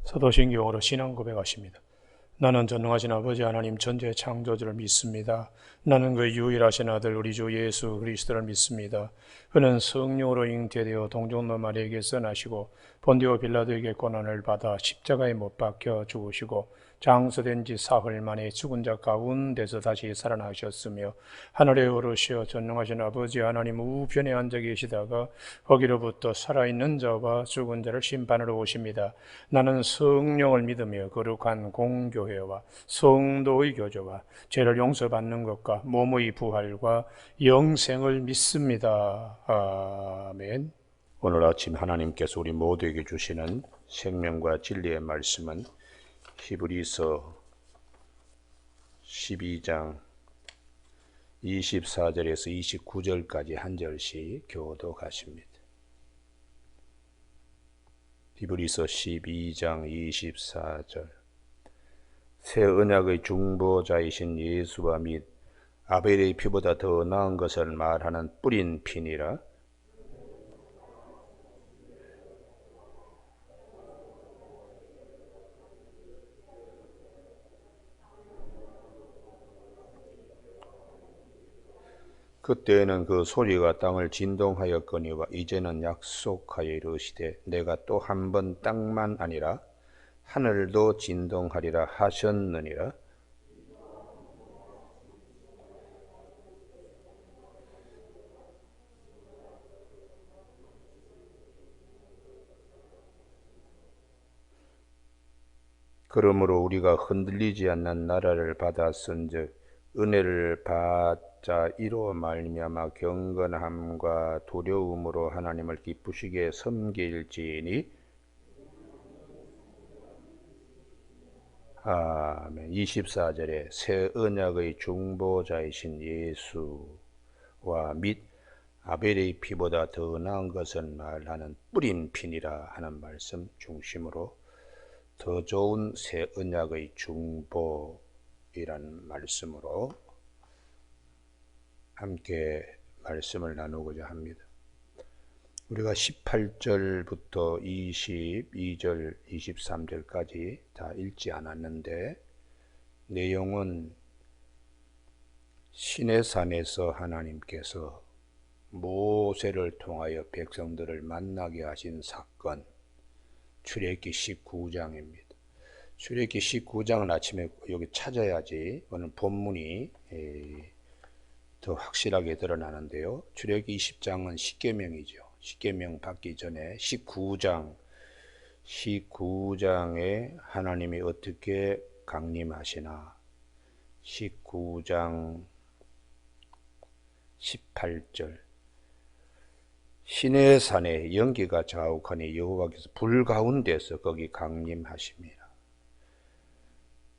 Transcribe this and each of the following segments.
사도신경으로 신앙 고백하십니다. 나는 전능하신 아버지 하나님 전지의 창조주를 믿습니다. 나는 그 유일하신 아들 우리 주 예수 그리스도를 믿습니다. 그는 성령으로 잉태되어 동정녀 마리아에게서 나시고 본디오 빌라도에게 고난을 받아 십자가에 못 박혀 죽으시고 장사된 지 사흘 만에 죽은 자 가운데서 다시 살아나셨으며 하늘에 오르시어 전능하신 아버지 하나님 우편에 앉아 계시다가 거기로부터 살아있는 자와 죽은 자를 심판하러 오십니다. 나는 성령을 믿으며 거룩한 공교회와 성도의 교제와 죄를 용서받는 것과 몸의 부활과 영생을 믿습니다. 아멘. 오늘 아침 하나님께서 우리 모두에게 주시는 생명과 진리의 말씀은 히브리서 12장 24절에서 29절까지 한 절씩 교독하십니다. 히브리서 12장 24절 새 언약의 중보자이신 예수와 및 아벨의 피보다 더 나은 것을 말하는 뿌린 피니라. 그때에는 그 소리가 땅을 진동하였거니와 이제는 약속하여 이르시되 내가 또 한 번 땅만 아니라 하늘도 진동하리라 하셨느니라. 그러므로 우리가 흔들리지 않는 나라를 받았은즉 은혜를 받자 이로 말미암아 경건함과 두려움으로 하나님을 기쁘시게 섬길지니. 아멘. 24절에 새 언약의 중보자이신 예수와 및 아벨의 피보다 더 나은 것을 말하는 뿌린 피니라 하는 말씀 중심으로 더 좋은 새 언약의 중보이란 말씀으로 함께 말씀을 나누고자 합니다. 우리가 18절부터 22절, 23절까지 다 읽지 않았는데 내용은 시내산에서 하나님께서 모세를 통하여 백성들을 만나게 하신 사건, 출애굽기 19장입니다. 출애굽기 19장은 아침에 여기 찾아야지 오늘 본문이 더 확실하게 드러나는데요. 출애굽기 20장은 십계명이죠. 십계명 받기 전에 19장에 하나님이 어떻게 강림하시나. 19장 18절 시내산에 연기가 자욱하니 여호와께서 불 가운데서 거기 강림하십니다.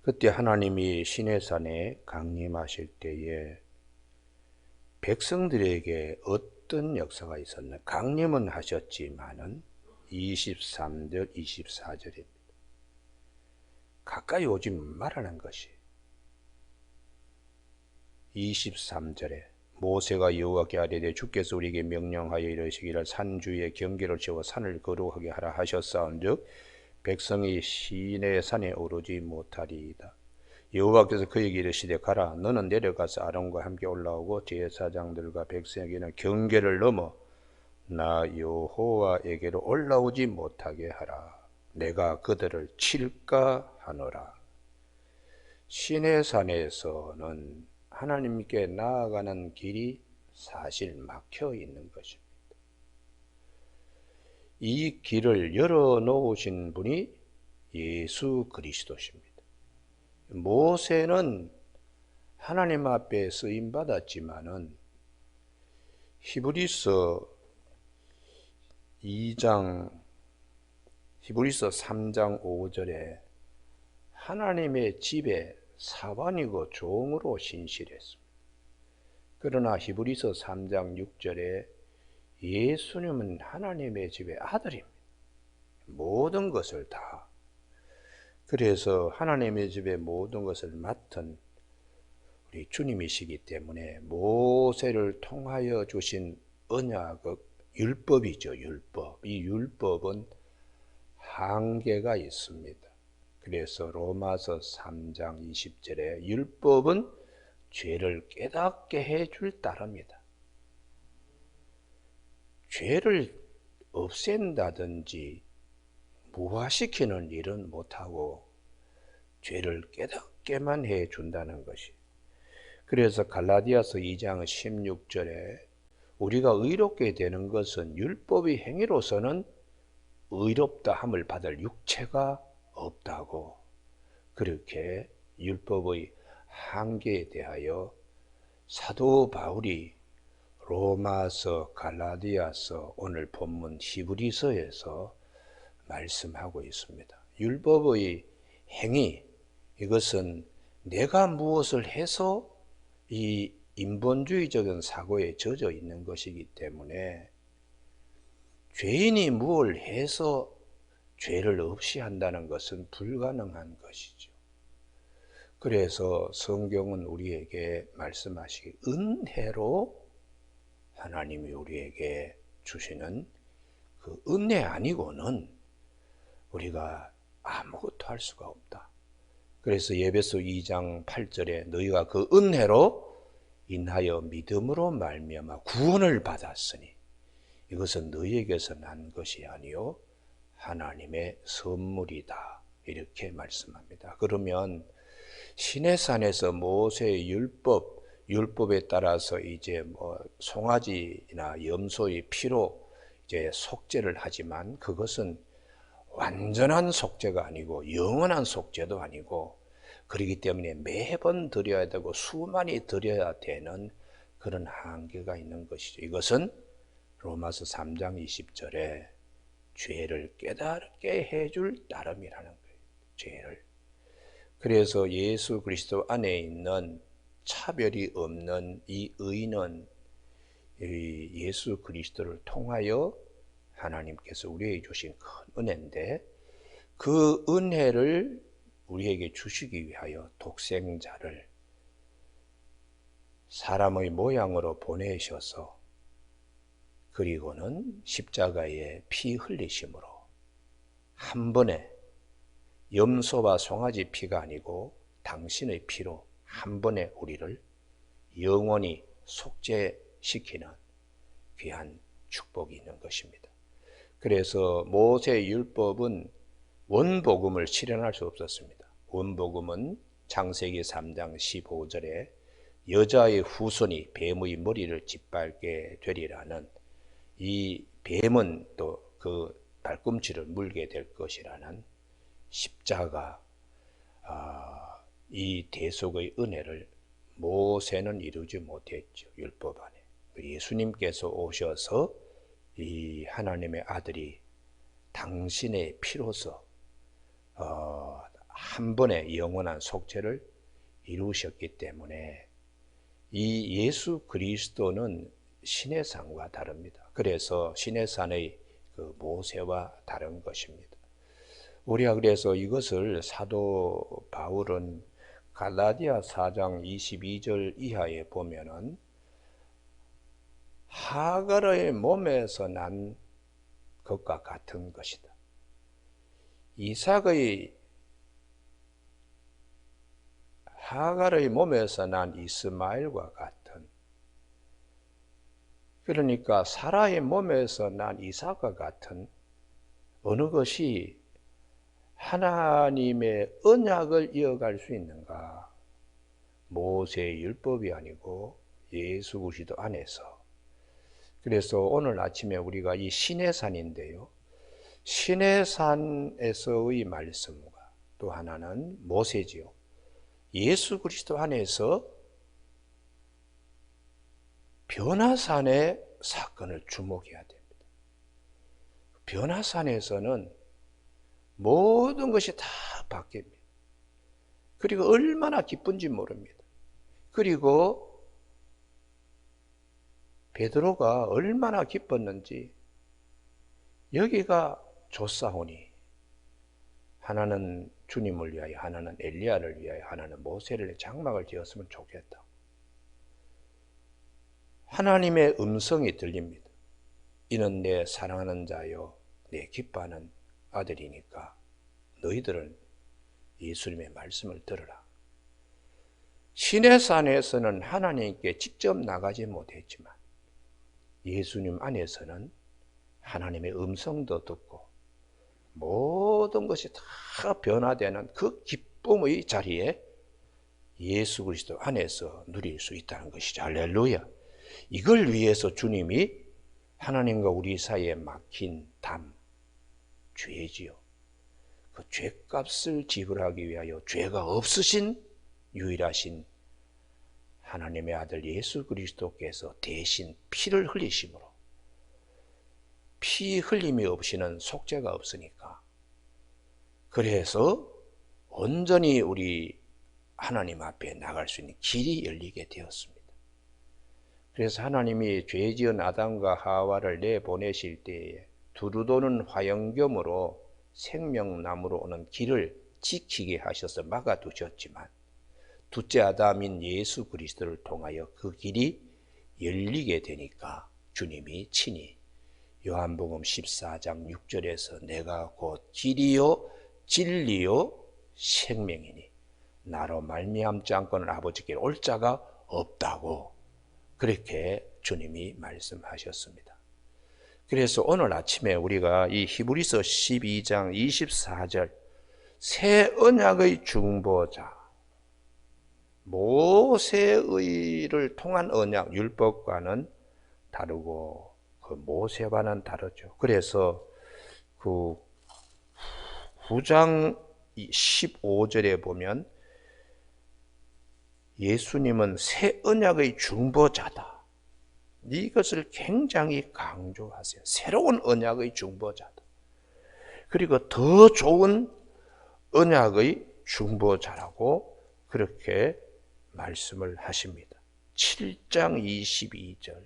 그때 하나님이 시내산에 강림하실 때에 백성들에게 어떤 역사가 있었나. 강림은 하셨지만은 23절, 24절입니다. 가까이 오지 말라는 것이. 23절에 모세가 여호와께 아뢰되 주께서 우리에게 명령하여 이르시기를 산 주위에 경계를 세워 산을 거룩하게 하라 하셨사온즉 백성이 시내 산에 오르지 못하리이다. 여호와께서 그에게 이르시되 가라 너는 내려가서 아론과 함께 올라오고 제사장들과 백성에게는 경계를 넘어 나 여호와에게로 올라오지 못하게 하라. 내가 그들을 칠까 하노라. 시내산에서는 하나님께 나아가는 길이 사실 막혀 있는 것입니다. 이 길을 열어놓으신 분이 예수 그리스도십니다. 모세는 하나님 앞에 쓰임 받았지만은 히브리서 3장 5절에 하나님의 집에 사관이고 종으로 신실했습니다. 그러나 히브리서 3장 6절에 예수님은 하나님의 집의 아들입니다. 모든 것을 다. 그래서 하나님의 집의 모든 것을 맡은 우리 주님이시기 때문에 모세를 통하여 주신 언약의 율법이죠. 율법. 이 율법은 한계가 있습니다. 그래서 로마서 3장 20절에 율법은 죄를 깨닫게 해줄 따릅니다. 죄를 없앤다든지 무화시키는 일은 못하고 죄를 깨닫게만 해준다는 것이. 그래서 갈라디아서 2장 16절에 우리가 의롭게 되는 것은 율법의 행위로서는 의롭다 함을 받을 육체가 없다고, 그렇게 율법의 한계에 대하여 사도 바울이 로마서, 갈라디아서, 오늘 본문 히브리서에서 말씀하고 있습니다. 율법의 행위, 이것은 내가 무엇을 해서 이 인본주의적인 사고에 젖어 있는 것이기 때문에 죄인이 무엇을 해서 죄를 없이 한다는 것은 불가능한 것이죠. 그래서 성경은 우리에게 말씀하시기, 은혜로 하나님이 우리에게 주시는 그 은혜 아니고는 우리가 아무것도 할 수가 없다. 그래서 에베소 2장 8절에 너희가 그 은혜로 인하여 믿음으로 말미암아 구원을 받았으니 이것은 너희에게서 난 것이 아니요 하나님의 선물이다, 이렇게 말씀합니다. 그러면 시내산에서 모세의 율법에 따라서 이제 송아지나 염소의 피로 이제 속죄를 하지만 그것은 완전한 속죄가 아니고 영원한 속죄도 아니고, 그렇기 때문에 매번 드려야 되고 수많이 드려야 되는 그런 한계가 있는 것이죠. 이것은 로마서 3장 20절에 죄를 깨닫게 해줄 따름이라는 거예요. 죄를. 그래서 예수 그리스도 안에 있는 차별이 없는 이 의는 예수 그리스도를 통하여 하나님께서 우리에게 주신 큰 은혜인데, 그 은혜를 우리에게 주시기 위하여 독생자를 사람의 모양으로 보내셔서, 그리고는 십자가에 피 흘리심으로 한 번에, 염소와 송아지 피가 아니고 당신의 피로 한 번에 우리를 영원히 속죄시키는 귀한 축복이 있는 것입니다. 그래서 모세의 율법은 원복음을 실현할 수 없었습니다. 원복음은 창세기 3장 15절에 여자의 후손이 뱀의 머리를 짓밟게 되리라는, 이 뱀은 또 그 발꿈치를 물게 될 것이라는 십자가, 이 대속의 은혜를 모세는 이루지 못했죠. 율법 안에. 예수님께서 오셔서 이 하나님의 아들이 당신의 피로서 한 번에 영원한 속죄를 이루셨기 때문에 이 예수 그리스도는 신의 산과 다릅니다. 그래서 신의 산의 그 모세와 다른 것입니다. 우리가 그래서 이것을 사도 바울은 갈라디아 4장 22절 이하에 보면은 하갈의 몸에서 난 것과 같은 것이다. 하갈의 몸에서 난 이스마엘과 같은, 그러니까 사라의 몸에서 난 이삭과 같은 어느 것이 하나님의 언약을 이어갈 수 있는가? 모세의 율법이 아니고 예수 그리스도 안에서. 그래서 오늘 아침에 우리가 이 신의 산인데요, 신의 산에서의 말씀과 또 하나는 모세지요. 예수 그리스도 안에서 변화산의 사건을 주목해야 됩니다. 변화산에서는 모든 것이 다 바뀝니다. 그리고 얼마나 기쁜지 모릅니다. 그리고 베드로가 얼마나 기뻤는지, 여기가 조사오니 하나는 주님을 위하여, 하나는 엘리야를 위하여, 하나는 모세를 장막을 지었으면 좋겠다. 하나님의 음성이 들립니다. 이는 내 사랑하는 자요 내 기뻐하는 아들이니까 너희들은 예수님의 말씀을 들으라. 시내산에서는 하나님께 직접 나가지 못했지만 예수님 안에서는 하나님의 음성도 듣고 모든 것이 다 변화되는 그 기쁨의 자리에 예수 그리스도 안에서 누릴 수 있다는 것이죠. 할렐루야. 이걸 위해서 주님이 하나님과 우리 사이에 막힌 담, 죄지요. 그 죄값을 지불하기 위하여 죄가 없으신 유일하신 하나님의 아들 예수 그리스도께서 대신 피를 흘리심으로, 피 흘림이 없이는 속죄가 없으니까, 그래서 온전히 우리 하나님 앞에 나갈 수 있는 길이 열리게 되었습니다. 그래서 하나님이 죄 지은 아담과 하와를 내보내실 때에 두루 도는 화영경으로 생명나무로 오는 길을 지키게 하셔서 막아두셨지만 둘째 아담인 예수 그리스도를 통하여 그 길이 열리게 되니까 주님이 친히 요한복음 14장 6절에서 내가 곧 길이요 진리요 생명이니 나로 말미암지 않고는 아버지께 올 자가 없다고 그렇게 주님이 말씀하셨습니다. 그래서 오늘 아침에 우리가 이 히브리서 12장 24절 새 언약의 중보자, 모세의를 통한 언약, 율법과는 다르고 그 모세와는 다르죠. 그래서 그 9장 15절에 보면 예수님은 새 언약의 중보자다. 이것을 굉장히 강조하세요. 새로운 언약의 중보자다. 그리고 더 좋은 언약의 중보자라고 그렇게 말씀을 하십니다. 7장 22절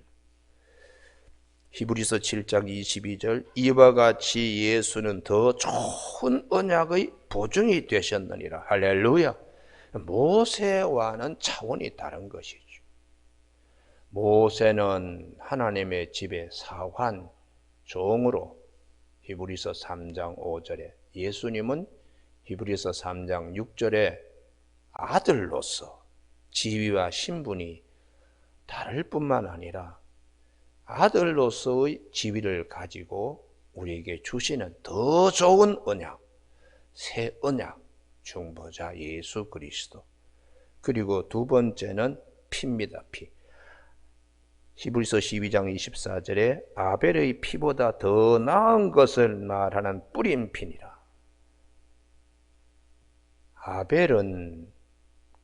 히브리서 7장 22절 이와 같이 예수는 더 좋은 언약의 보증이 되셨느니라. 할렐루야. 모세와는 차원이 다른 것이죠. 모세는 하나님의 집에 사환, 종으로 히브리서 3장 5절에, 예수님은 히브리서 3장 6절에 아들로서 지위와 신분이 다를 뿐만 아니라 아들로서의 지위를 가지고 우리에게 주시는 더 좋은 언약, 새 언약, 중보자 예수 그리스도. 그리고 두 번째는 피입니다. 피. 히브리서 12장 24절에 아벨의 피보다 더 나은 것을 말하는 뿌린 피니라. 아벨은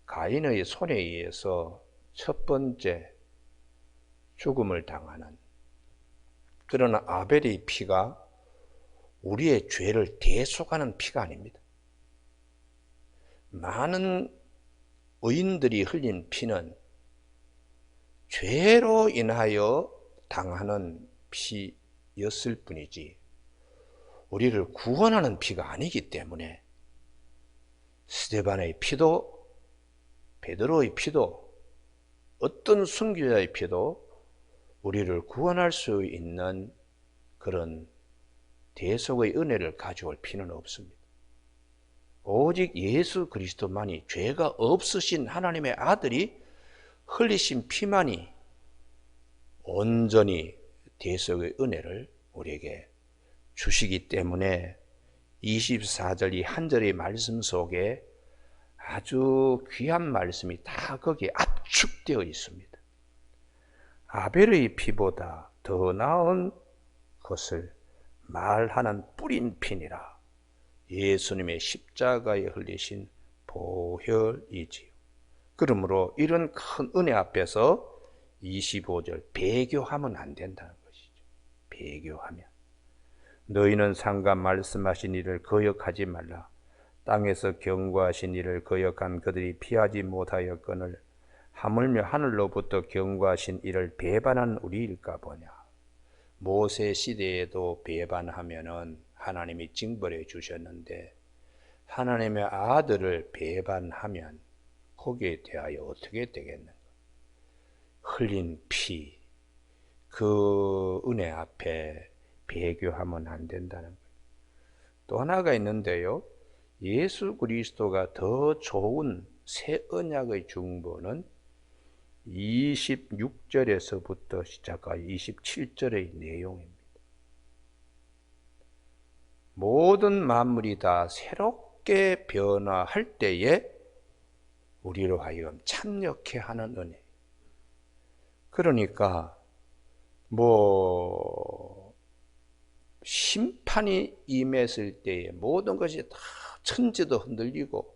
가인의 손에 의해서 첫 번째 죽음을 당하는, 그러나 아벨의 피가 우리의 죄를 대속하는 피가 아닙니다. 많은 의인들이 흘린 피는 죄로 인하여 당하는 피였을 뿐이지 우리를 구원하는 피가 아니기 때문에 스데반의 피도 베드로의 피도 어떤 순교자의 피도 우리를 구원할 수 있는 그런 대속의 은혜를 가져올 피는 없습니다. 오직 예수 그리스도만이, 죄가 없으신 하나님의 아들이 흘리신 피만이 온전히 대속의 은혜를 우리에게 주시기 때문에 24절 이 한 절의 말씀 속에 아주 귀한 말씀이 다 거기에 압축되어 있습니다. 아벨의 피보다 더 나은 것을 말하는 뿌린 피니라. 예수님의 십자가에 흘리신 보혈이지요. 그러므로 이런 큰 은혜 앞에서 25절 배교하면 안 된다는 것이죠. 배교하면 너희는 상가 말씀하신 일을 거역하지 말라. 땅에서 경고하신 일을 거역한 그들이 피하지 못하였거늘 하물며 하늘로부터 경고하신 일을 배반한 우리일까 보냐. 모세 시대에도 배반하면은 하나님이 징벌해 주셨는데 하나님의 아들을 배반하면 거기에 대하여 어떻게 되겠는가? 흘린 피, 그 은혜 앞에 배교하면 안 된다는 거예요. 또 하나가 있는데요. 예수 그리스도가 더 좋은 새 언약의 중보는 26절에서부터 시작하여 27절의 내용입니다. 모든 만물이 다 새롭게 변화할 때에 우리로 하여금 참여케 하는 은혜. 그러니까 심판이 임했을 때에 모든 것이 다 천지도 흔들리고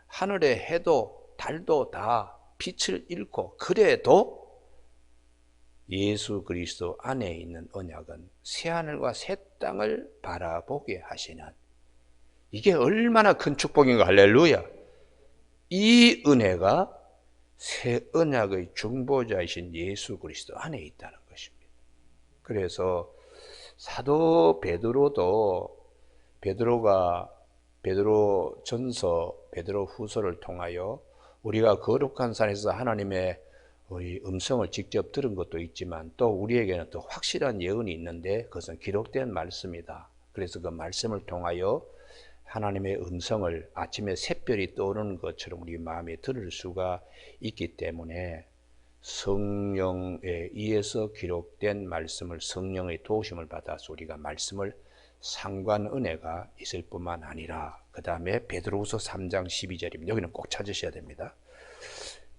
하늘의 해도 달도 다 빛을 잃고, 그래도 예수 그리스도 안에 있는 언약은 새하늘과 새 땅을 바라보게 하시는, 이게 얼마나 큰 축복인가. 할렐루야. 이 은혜가 새 언약의 중보자이신 예수 그리스도 안에 있다는 것입니다. 그래서 사도 베드로도 베드로 전서, 베드로 후서를 통하여 우리가 거룩한 산에서 하나님의 음성을 직접 들은 것도 있지만 또 우리에게는 또 확실한 예언이 있는데 그것은 기록된 말씀이다. 그래서 그 말씀을 통하여 하나님의 음성을 아침에 샛별이 떠오르는 것처럼 우리 마음에 들을 수가 있기 때문에 성령에 의해서 기록된 말씀을, 성령의 도우심을 받아서 우리가 말씀을 상고한 은혜가 있을 뿐만 아니라, 그 다음에 베드로후서 3장 12절입니다. 여기는 꼭 찾으셔야 됩니다.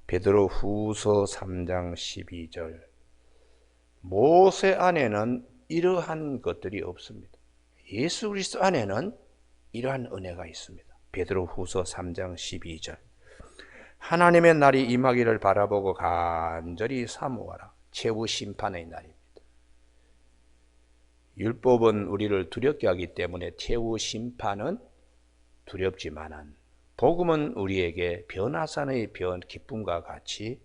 베드로후서 3장 12절. 모세 안에는 이러한 것들이 없습니다. 예수 그리스도 안에는 이러한 은혜가 있습니다. 베드로후서 3장 12절. 하나님의 날이 임하기를 바라보고 간절히 사모하라. 최후 심판의 날입니다. 율법은 우리를 두렵게 하기 때문에 최후 심판은 두렵지만은, 복음은 우리에게 변화산의 기쁨과 같이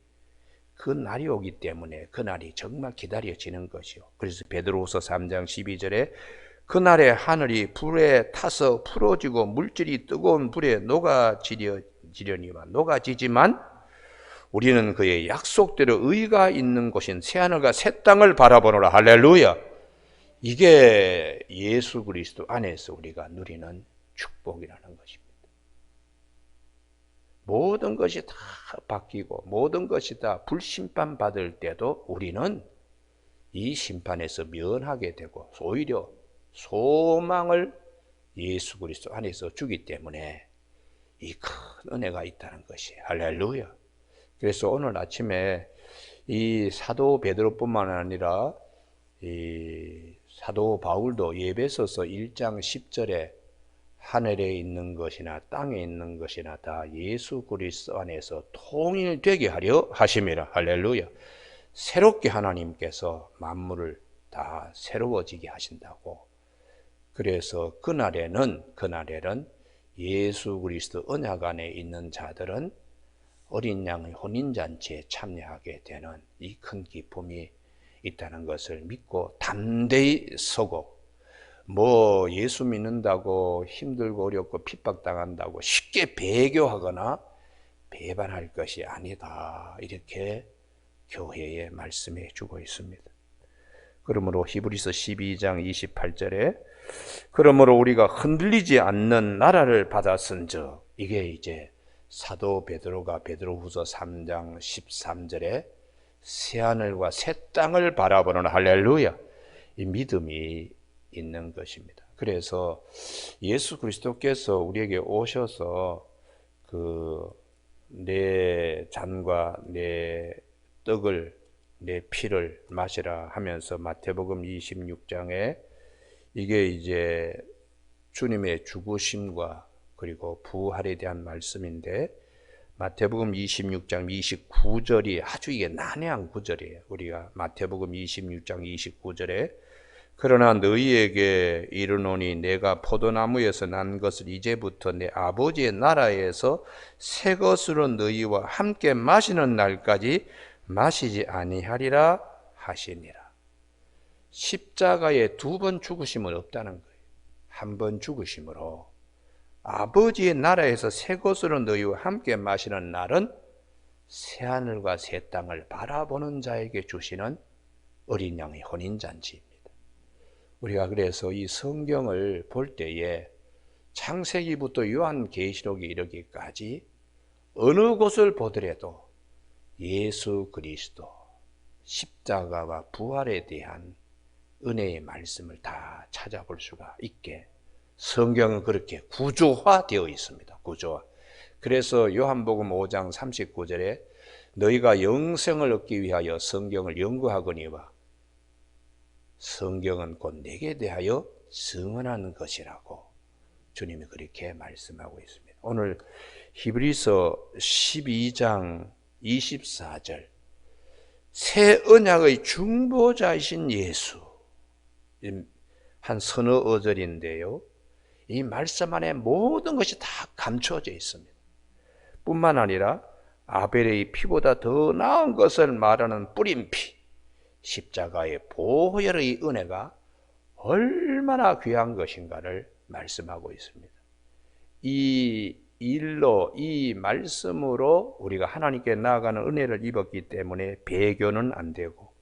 그 날이 오기 때문에 그 날이 정말 기다려지는 것이요. 그래서 베드로후서 3장 12절에 그날에 하늘이 불에 타서 풀어지고 물질이 뜨거운 불에 녹아지지만 우리는 그의 약속대로 의가 있는 곳인 새하늘과 새 땅을 바라보노라. 할렐루야. 이게 예수 그리스도 안에서 우리가 누리는 축복이라는 것입니다. 모든 것이 다 바뀌고 모든 것이 다 불심판 받을 때도 우리는 이 심판에서 면하게 되고 오히려 소망을 예수 그리스도 안에서 주기 때문에 이 큰 은혜가 있다는 것이. 할렐루야. 그래서 오늘 아침에 이 사도 베드로뿐만 아니라 이 사도 바울도 에베소서 1장 10절에 하늘에 있는 것이나 땅에 있는 것이나 다 예수 그리스도 안에서 통일되게 하려 하심이라. 할렐루야. 새롭게 하나님께서 만물을 다 새로워지게 하신다고. 그래서 그날에는 예수 그리스도 언약 안에 있는 자들은 어린 양의 혼인잔치에 참여하게 되는 이 큰 기쁨이 있다는 것을 믿고 담대히 서고, 예수 믿는다고 힘들고 어렵고 핍박당한다고 쉽게 배교하거나 배반할 것이 아니다. 이렇게 교회에 말씀해 주고 있습니다. 그러므로 히브리서 12장 28절에 그러므로 우리가 흔들리지 않는 나라를 받았은즉, 이게 이제 사도 베드로가 베드로후서 3장 13절에 새하늘과 새 땅을 바라보는, 할렐루야, 이 믿음이 있는 것입니다. 그래서 예수 그리스도께서 우리에게 오셔서 내 잔과 내 떡을 내 피를 마시라 하면서 마태복음 26장에 이게 이제 주님의 죽으심과 그리고 부활에 대한 말씀인데, 마태복음 26장 29절이 아주 이게 난해한 구절이에요. 우리가 마태복음 26장 29절에 그러나 너희에게 이르노니 내가 포도나무에서 난 것을 이제부터 내 아버지의 나라에서 새 것으로 너희와 함께 마시는 날까지 마시지 아니하리라 하시니라. 십자가에 두 번 죽으심은 없다는 거예요. 한 번 죽으심으로 아버지의 나라에서 새 것으로 너희와 함께 마시는 날은 새하늘과 새 땅을 바라보는 자에게 주시는 어린 양의 혼인잔치입니다. 우리가 그래서 이 성경을 볼 때에 창세기부터 요한계시록에 이르기까지 어느 곳을 보더라도 예수 그리스도 십자가와 부활에 대한 은혜의 말씀을 다 찾아볼 수가 있게 성경은 그렇게 구조화되어 있습니다. 구조화. 그래서 요한복음 5장 39절에 너희가 영생을 얻기 위하여 성경을 연구하거니와 성경은 곧 내게 대하여 증언하는 것이라고 주님이 그렇게 말씀하고 있습니다. 오늘 히브리서 12장 24절 새 언약의 중보자이신 예수 한 서너 어절인데요. 이 말씀 안에 모든 것이 다 감춰져 있습니다. 뿐만 아니라 아벨의 피보다 더 나은 것을 말하는 뿌린 피, 십자가의 보혈의 은혜가 얼마나 귀한 것인가를 말씀하고 있습니다. 이 일로, 이 말씀으로 우리가 하나님께 나아가는 은혜를 입었기 때문에 배교는 안 되고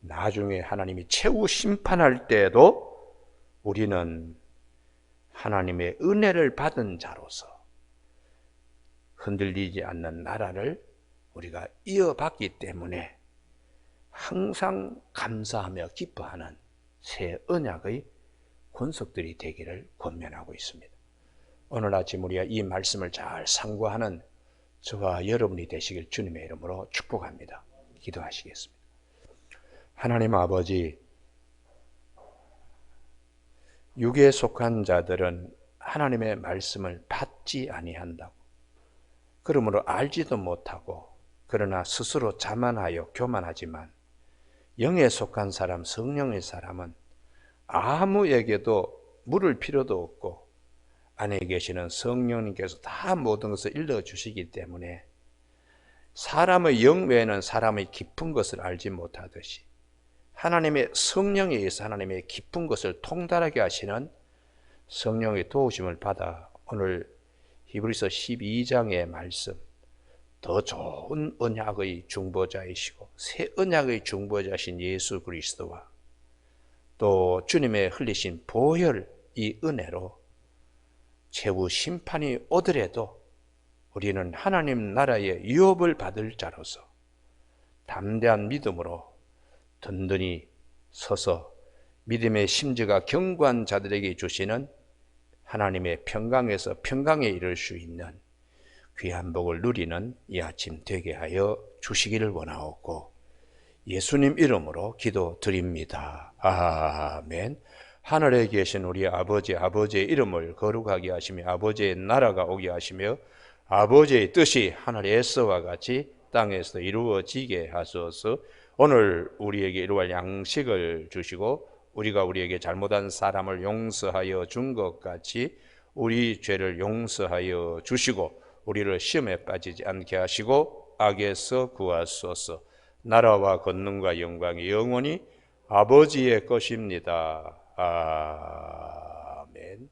나중에 하나님이 최후 심판할 때도 우리는 하나님의 은혜를 받은 자로서 흔들리지 않는 나라를 우리가 이어받기 때문에 항상 감사하며 기뻐하는 새 언약의 권속들이 되기를 권면하고 있습니다. 오늘 아침 우리가 이 말씀을 잘 상고하는 저와 여러분이 되시길 주님의 이름으로 축복합니다. 기도하시겠습니다. 하나님 아버지, 육에 속한 자들은 하나님의 말씀을 받지 아니한다고, 그러므로 알지도 못하고 그러나 스스로 자만하여 교만하지만 영에 속한 사람, 성령의 사람은 아무에게도 물을 필요도 없고 안에 계시는 성령님께서 다 모든 것을 일러주시기 때문에 사람의 영 외에는 사람의 깊은 것을 알지 못하듯이 하나님의 성령에 의해서 하나님의 깊은 것을 통달하게 하시는 성령의 도우심을 받아 오늘 히브리서 12장의 말씀, 더 좋은 언약의 중보자이시고 새 언약의 중보자신 예수 그리스도와 또 주님의 흘리신 보혈 이 은혜로 최후 심판이 오더라도 우리는 하나님 나라의 유업을 받을 자로서 담대한 믿음으로 든든히 서서 믿음의 심지가 견고한 자들에게 주시는 하나님의 평강에서 평강에 이를 수 있는 귀한 복을 누리는 이 아침 되게 하여 주시기를 원하옵고 예수님 이름으로 기도드립니다. 아멘. 하늘에 계신 우리 아버지, 아버지의 이름을 거룩하게 하시며 아버지의 나라가 오게 하시며 아버지의 뜻이 하늘에서와 같이 땅에서 이루어지게 하소서. 오늘 우리에게 일용할 양식을 주시고 우리가 우리에게 잘못한 사람을 용서하여 준 것 같이 우리 죄를 용서하여 주시고 우리를 시험에 빠지지 않게 하시고 악에서 구하소서. 나라와 권능과 영광이 영원히 아버지의 것입니다. 아멘.